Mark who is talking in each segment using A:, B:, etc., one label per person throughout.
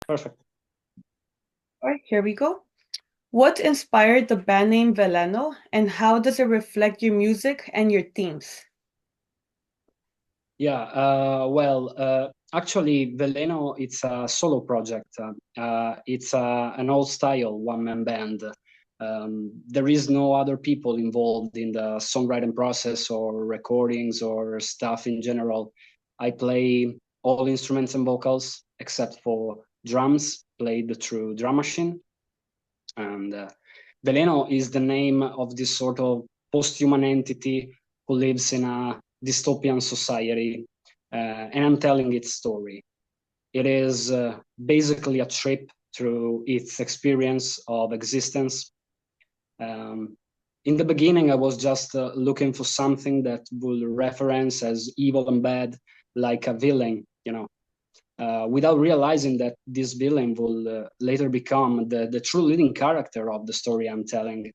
A: Perfect.
B: All right, here we go. What inspired the band name Veleno, and how does it reflect your music and your themes?
A: Yeah, actually, Veleno, it's a solo project. It's an old-style one-man band. There is no other people involved in the songwriting process or recordings or stuff in general. I play all instruments and vocals except for drums, played through drum machine. And Veleno is the name of this sort of post-human entity who lives in a dystopian society, and I'm telling its story. It is basically a trip through its experience of existence. Um, in the beginning, I was just looking for something that would reference as evil and bad, like a villain, without realizing that this villain will later become the true leading character of the story I'm telling.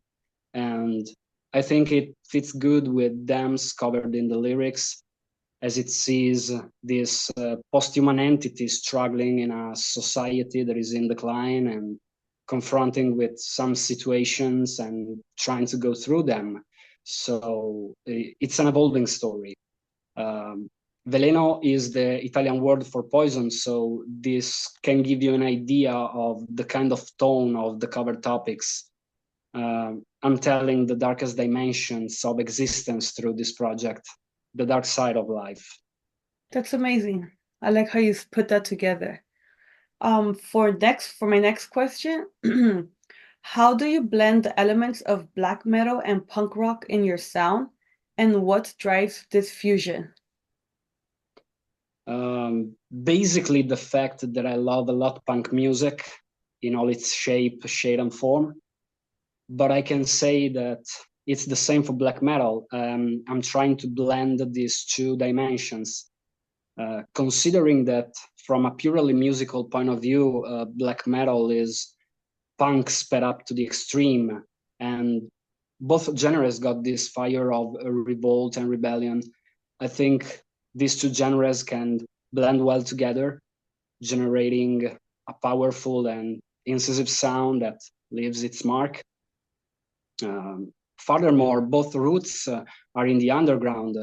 A: And I think it fits good with dams covered in the lyrics, as it sees this post-human entity struggling in a society that is in decline and confronting with some situations and trying to go through them. So it's an evolving story. Um, Veleno is the Italian word for poison, so this can give you an idea of the kind of tone of the cover topics. I'm telling the darkest dimensions of existence through this project, the dark side of life.
B: That's amazing. I like how you put that together. For my next question, how do you blend the elements of black metal and punk rock in your sound, and what drives this fusion?
A: Basically, the fact that I love a lot punk music in all its shape, shade, and form. But I can say that it's the same for black metal. I'm trying to blend these two dimensions, considering that from a purely musical point of view, black metal is punk sped up to the extreme, and both genres got this fire of revolt and rebellion. I think these two genres can blend well together, generating a powerful and incisive sound that leaves its mark. Furthermore, both roots are in the underground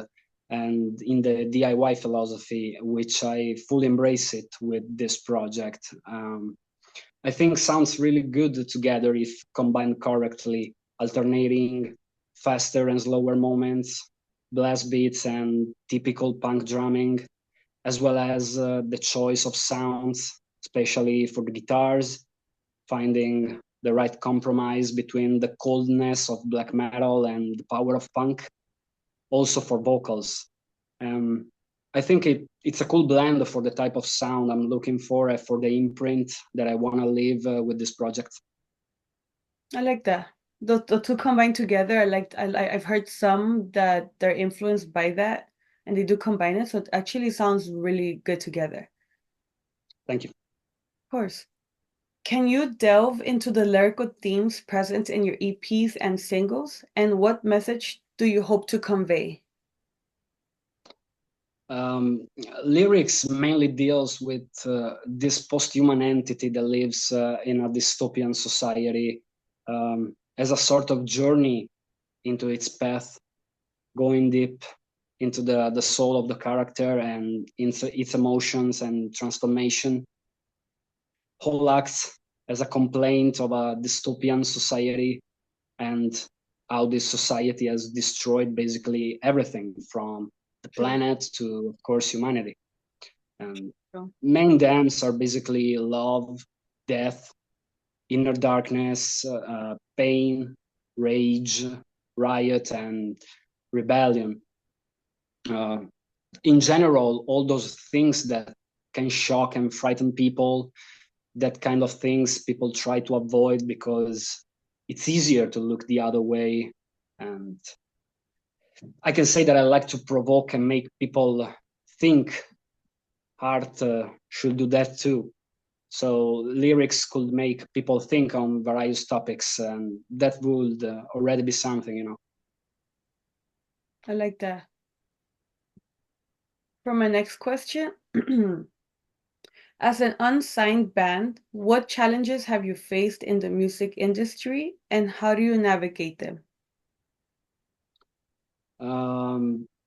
A: and in the DIY philosophy, which I fully embrace it with this project. I think sounds really good together if combined correctly, alternating faster and slower moments, blast beats and typical punk drumming, as well as the choice of sounds, especially for the guitars, finding the right compromise between the coldness of black metal and the power of punk, also for vocals. Um, I think it's a cool blend for the type of sound I'm looking for the imprint that I want to leave with this project.
B: I like that. The two combined together, I've heard some that they're influenced by that and they do combine it, so it actually sounds really good together.
A: Thank you.
B: Of course. Can you delve into the lyrical themes present in your EPs and singles, and what message do you hope to convey?
A: Um, Lyrics mainly deals with this post-human entity that lives in a dystopian society as a sort of journey into its path, going deep into the soul of the character and into its emotions and transformation. Whole acts as a complaint of a dystopian society and how this society has destroyed basically everything from the
B: True.
A: planet to, of course, humanity. And
B: True.
A: main themes are basically love, death, inner darkness, pain, rage, riot, and rebellion. Uh, in general, all those things that can shock and frighten people, that kind of things people try to avoid because it's easier to look the other way. And I can say that I like to provoke and make people think. Art should do that too. So lyrics could make people think on various topics, and that would already be something.
B: I like that. For my next question, As an unsigned band, what challenges have you faced in the music industry and how do you navigate them?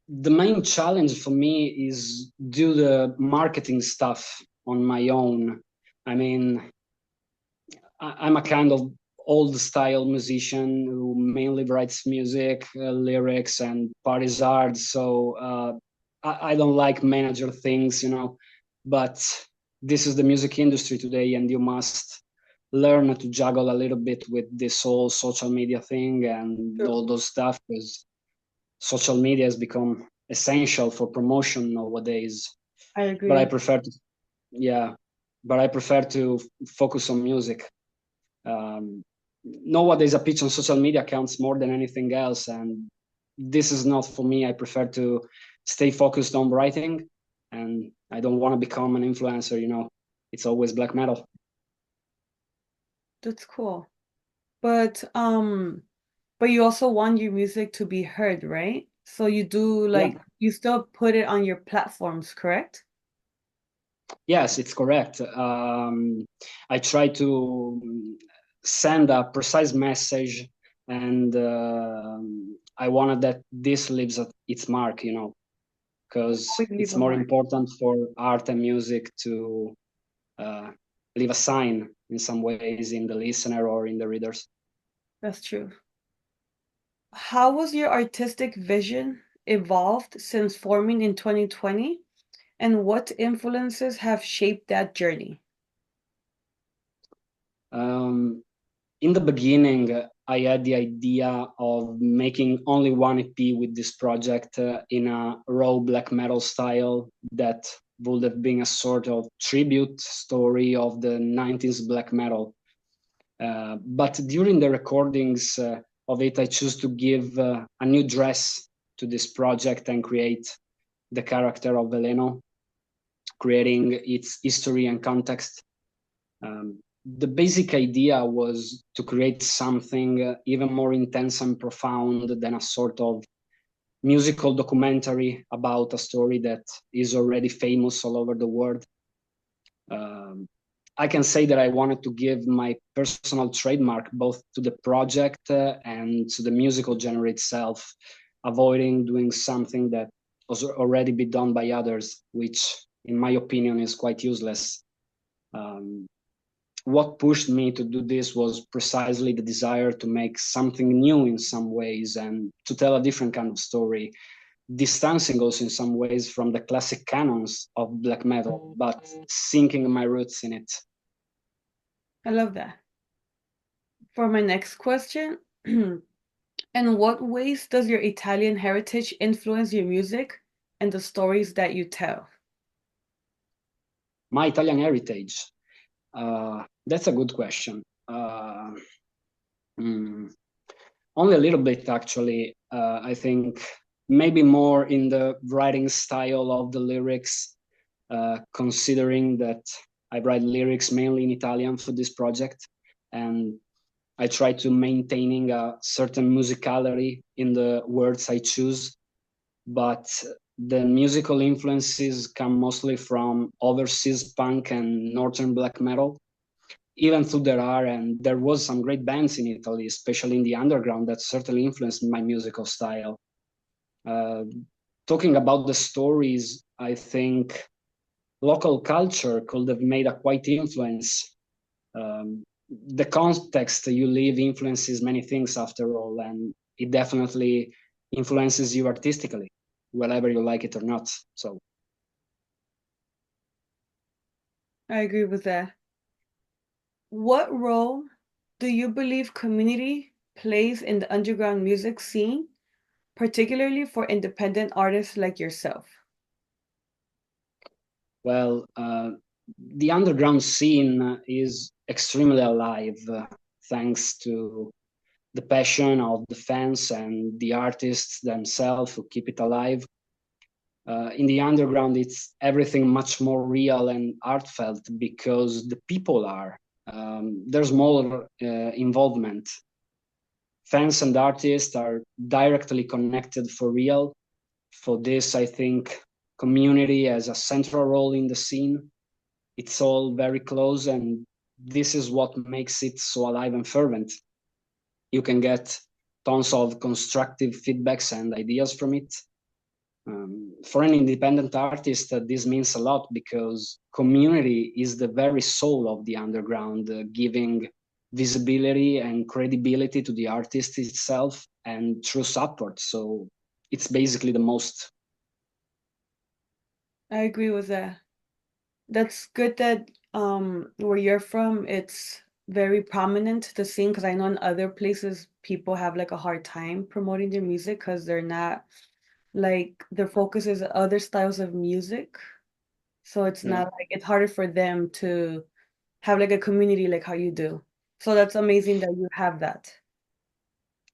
A: The main challenge for me is do the marketing stuff on my own. I mean, I'm a kind of old style musician who mainly writes music, lyrics, and parties hard. So I don't like manager things, you know. But this is the music industry today, and you must learn to juggle a little bit with this whole social media thing and
B: True.
A: all those stuff, because social media has become essential for promotion nowadays.
B: I
A: But I
B: agree.
A: prefer to, yeah, but I prefer to focus on music. Nowadays, a pitch on social media counts more than anything else, and this is not for me. I prefer to stay focused on writing, and I don't want to become an influencer. You know, it's always black metal.
B: That's cool. But you also want your music to be heard, right? So you do
A: Yeah.
B: like you still put it on your platforms, correct?
A: Yes, it's correct. I try to send a precise message, and I wanted that this leaves its mark, you know, because
B: Always leave
A: it's
B: a
A: more
B: mark.
A: important for art and music to uh, leave a sign in some ways in the listener or in the readers.
B: That's true. How was your artistic vision evolved since forming in 2020? And what influences have shaped that journey?
A: Um, in the beginning, I had the idea of making only one EP with this project in a raw black metal style that would have been a sort of tribute story of the 90s black metal. But during the recordings of it, I chose to give a new dress to this project and create the character of Veleno, creating its history and context. The basic idea was to create something even more intense and profound than a sort of musical documentary about a story that is already famous all over the world. Um, I can say that I wanted to give my personal trademark both to the project and to the musical genre itself, avoiding doing something that was already been done by others, which, in my opinion, is quite useless. Um, what pushed me to do this was precisely the desire to make something new in some ways and to tell a different kind of story, distancing also in some ways from the classic canons of black metal, but sinking my roots in it.
B: I love that. For my next question, in what ways does your Italian heritage influence your music and the stories that you tell?
A: My Italian heritage, that's a good question. Mm, Only a little bit, actually. I think maybe more in the writing style of the lyrics, considering that I write lyrics mainly in Italian for this project, and I try to maintaining a certain musicality in the words I choose, but the musical influences come mostly from overseas punk and northern black metal, even though there was some great bands in Italy, especially in the underground, that certainly influenced my musical style. Uh, Talking about the stories, I think local culture could have made a quite influence. The context you live influences many things after all, and it definitely influences you artistically, whether you like it or not. So
B: I agree with that. What role do you believe community plays in the underground music scene, particularly for independent artists like yourself?
A: well, the underground scene is extremely alive, thanks to the passion of the fans and the artists themselves who keep it alive. In the underground, it's everything much more real and heartfelt because the people are. There's more involvement. Fans and artists are directly connected for real. For this, I think community has a central role in the scene. It's all very close, and this is what makes it so alive and fervent. You can get tons of constructive feedbacks and ideas from it. For an independent artist, this means a lot because community is the very soul of the underground, giving visibility and credibility to the artist itself and true support. So it's basically the most.
B: I agree with that. That's good that where you're from, it's very prominent, the scene, because I know in other places people have like a hard time promoting their music because they're not like their focus is other styles of music. So it's
A: Yeah.
B: not like it's harder for them to have like a community like how you do. So that's amazing that you have that.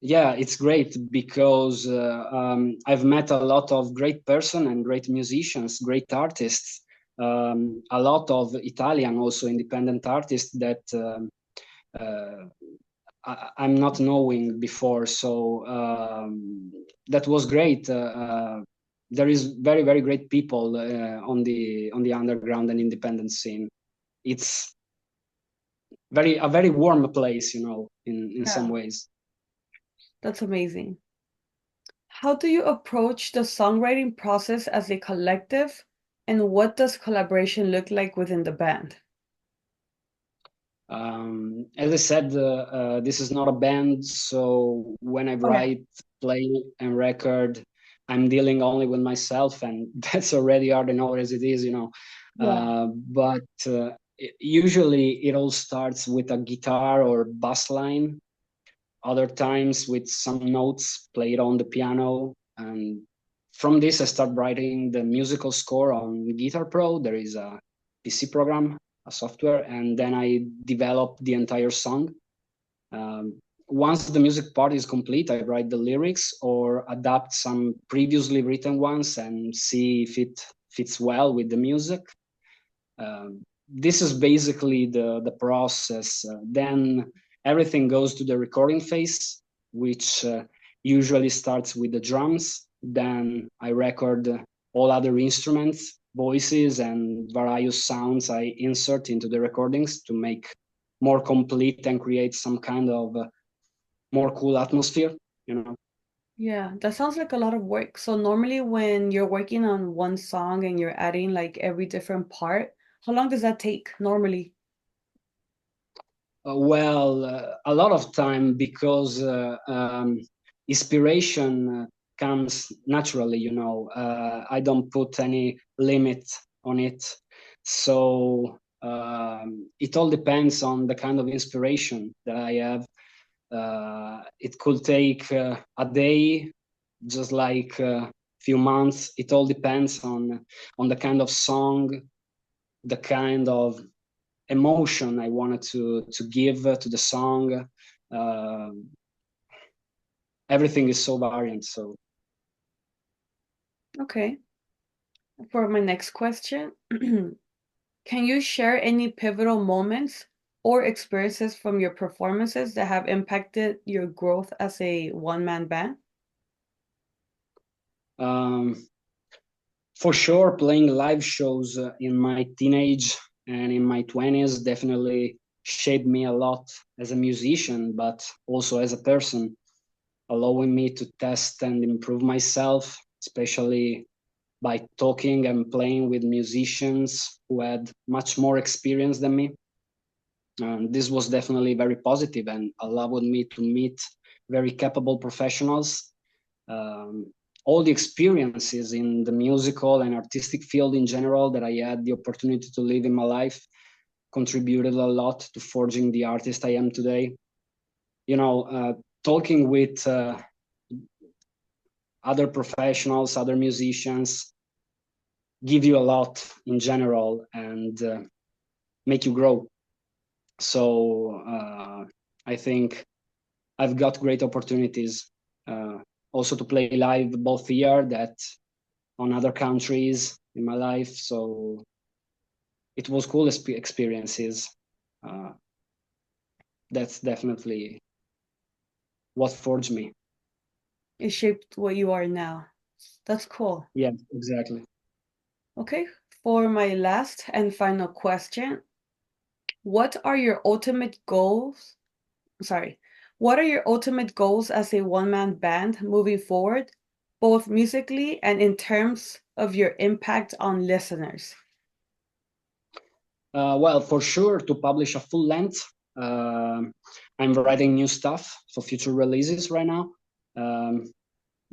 A: Yeah, it's great because I've met a lot of great person and great musicians, great artists, a lot of Italian also independent artists that uh, I'm not knowing before. So that was great. There is very great people on the underground and independent scene. It's a very warm place, you know, in some
B: Yeah,
A: ways.
B: that's amazing. How do you approach the songwriting process as a collective, and what does collaboration look like within the band?
A: As I said, this is not a band, so when I
B: Oh yeah.
A: write, play, and record, I'm dealing only with myself, and that's already hard enough as it is, you know.
B: Yeah.
A: But usually it all starts with a guitar or bass line, other times with some notes played on the piano. And from this, I start writing the musical score on Guitar Pro. There is a PC program, a software, and then I develop the entire song. Um, Once the music part is complete, I write the lyrics or adapt some previously written ones and see if it fits well with the music. This is basically the process. Then everything goes to the recording phase, which usually starts with the drums. Then I record all other instruments, voices, and various sounds I insert into the recordings to make more complete and create some kind of more cool atmosphere, you know.
B: Yeah, that sounds like a lot of work. So normally when you're working on one song and you're adding like every different part, how long does that take normally?
A: A lot of time because inspiration comes naturally, you know. I don't put any limit on it. So it all depends on the kind of inspiration that I have. It could take a day, just like a few months. It all depends on the kind of song, the kind of emotion I wanted to give to the song. Uh, Everything is so variant. So
B: Okay. For my next question, can you share any pivotal moments or experiences from your performances that have impacted your growth as a one-man band?
A: um, for sure, playing live shows in my teenage and in my 20s definitely shaped me a lot as a musician, but also as a person, allowing me to test and improve myself, especially by talking and playing with musicians who had much more experience than me. This was definitely very positive and allowed me to meet very capable professionals. Um, all the experiences in the musical and artistic field in general that I had the opportunity to live in my life contributed a lot to forging the artist I am today. You know, talking with other professionals, other musicians, give you a lot in general and make you grow. So I think I've got great opportunities also to play live both here that on other countries in my life. So it was cool experiences. Uh, that's definitely what forged me.
B: It shaped what you are now. That's cool.
A: Yeah, exactly.
B: Okay. For my last and final question, what are your ultimate goals? What are your ultimate goals as a one-man band moving forward, both musically and in terms of your impact on listeners?
A: Well, for sure, to publish a full length. I'm writing new stuff for future releases right now.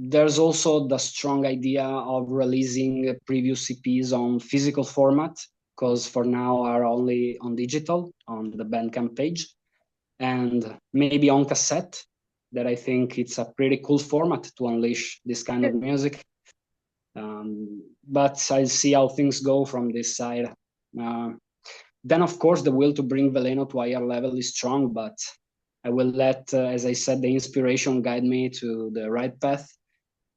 A: There's also the strong idea of releasing previous EPs on physical format, because for now are only on digital on the Bandcamp page, and maybe on cassette. That I think it's a pretty cool format to unleash this kind of music. But I'll see how things go from this side. Then, of course, the will to bring Veleno to a higher level is strong, but I will let, as I said, the inspiration guide me to the right path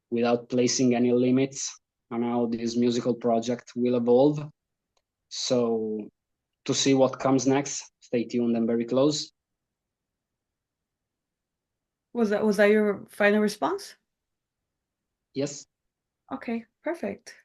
A: without placing any limits on how this musical project will evolve. So, to see what comes next, stay tuned and very close.
B: Was that your final response?
A: Yes.
B: Okay, perfect.